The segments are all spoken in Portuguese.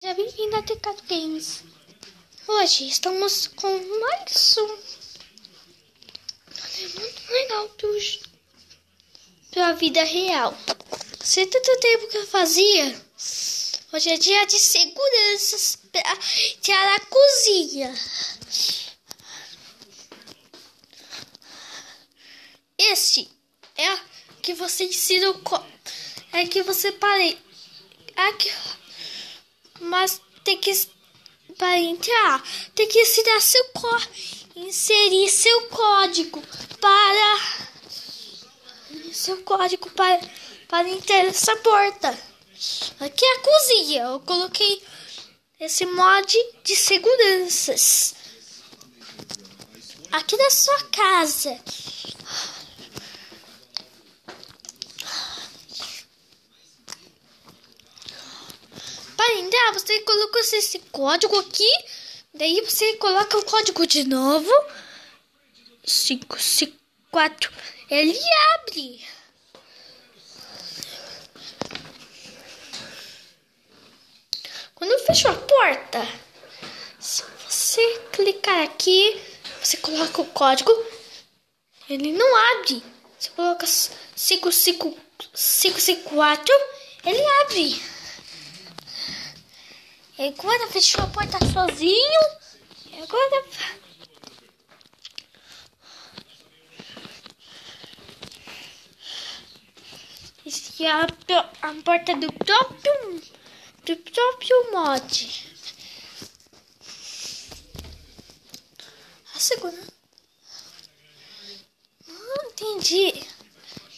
Seja bem-vindo a Tecado Games. Hoje estamos com mais um muito legal pra vida real. Se tanto tempo que eu fazia, hoje é dia de seguranças para tirar a cozinha. Este é que você ensina é que você parei. Mas tem que, para entrar, tem que ensinar inserir seu código para entrar nessa porta. Aqui é a cozinha. Eu coloquei esse mod de seguranças aqui na sua casa. Para entrar, você colocou esse código aqui. Daí você coloca o código de novo. 554. Ele abre. Quando eu fecho a porta, se você clicar aqui, você coloca o código. Ele não abre. Você coloca 554. Ele abre. Agora fechou a porta sozinho. Agora esse é a porta do próprio mod. A segunda. Não entendi.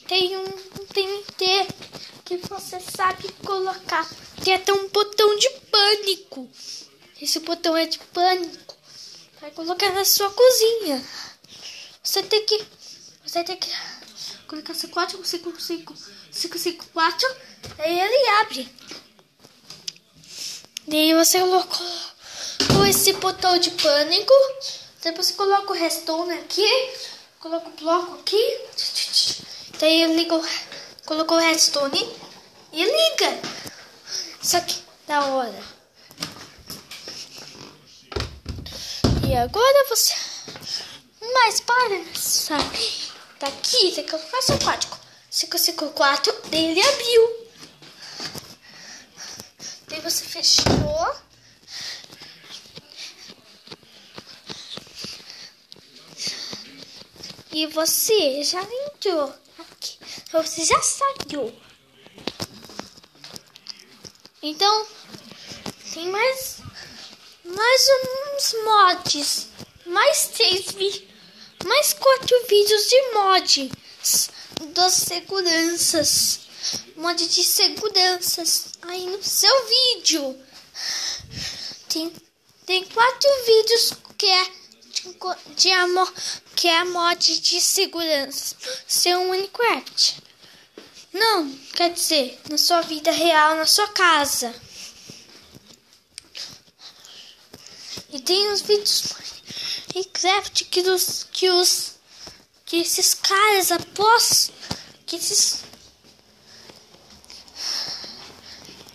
Tem um TNT que você sabe colocar. Tem até um botão de pânico. Esse botão é de pânico. Vai colocar na sua cozinha. Você tem que colocar seu código 554. Aí ele abre. Daí você colocou esse botão de pânico. Depois você coloca o redstone aqui. Coloca o bloco aqui. Daí colocou o redstone e liga. Só que da hora. E agora você. Mas para, sabe? Daqui você colocar seu código 554. Daí ele abriu. Daí você fechou. E você já entrou aqui. Você já saiu. Então, tem mais uns mods. Mais 4 vídeos de mods das seguranças. Mod de seguranças aí no seu vídeo. Tem 4 vídeos que é mod de segurança. Seu Minecraft. Não, quer dizer, na sua vida real, na sua casa. E tem uns vídeos Minecraft que esses caras após que esses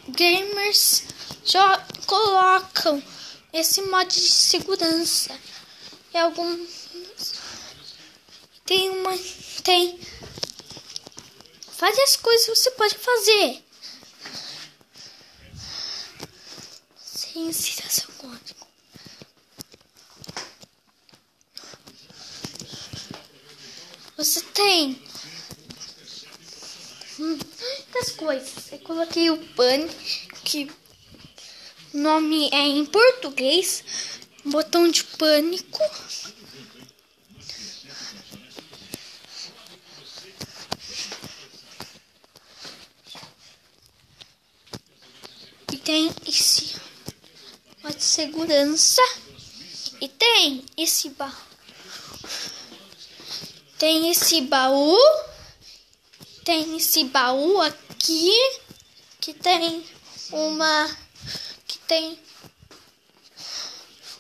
gamers já colocam esse mod de segurança. E tem várias coisas que você pode fazer. Você ensina seu código. Você tem muitas coisas. Eu coloquei o PAN, que o nome é em português, botão de pânico. E tem esse de segurança. E tem esse baú. Tem esse baú. Tem esse baú aqui. Que tem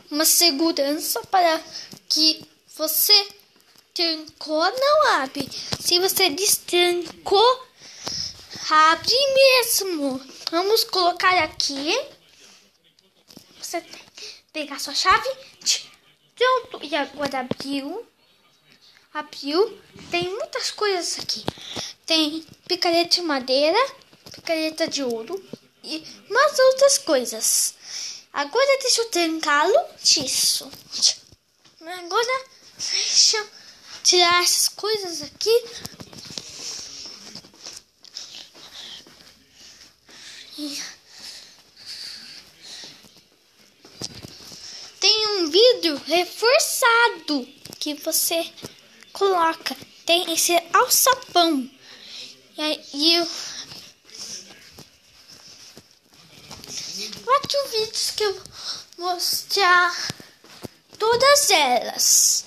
uma segurança para que você trancou, não abre. Se você destrancou, abre mesmo. Vamos colocar aqui. você tem que pegar sua chave. Pronto. E agora abriu. Tem muitas coisas aqui. Tem picareta de madeira, picareta de ouro e umas outras coisas. Agora deixa eu trancá-lo disso. Agora deixa eu tirar essas coisas aqui. Tem um vidro reforçado que você coloca. Tem esse alçapão. E eu... 4 vídeos que eu vou mostrar todas elas.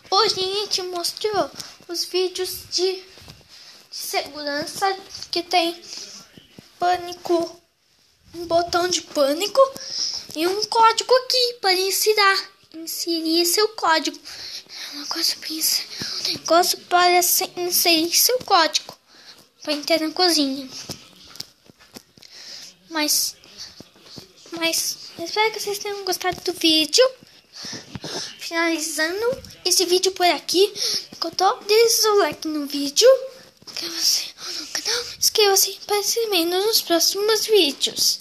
Hoje a gente mostrou os vídeos de segurança que tem pânico, um botão de pânico e um código aqui para inserir seu código. Um negócio para inserir seu código para entrar na cozinha. Mas espero que vocês tenham gostado do vídeo. Finalizando esse vídeo por aqui. Deixa o like no vídeo. Inscreva-se no canal. Inscreva-se para ser menos nos próximos vídeos.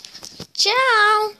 Tchau!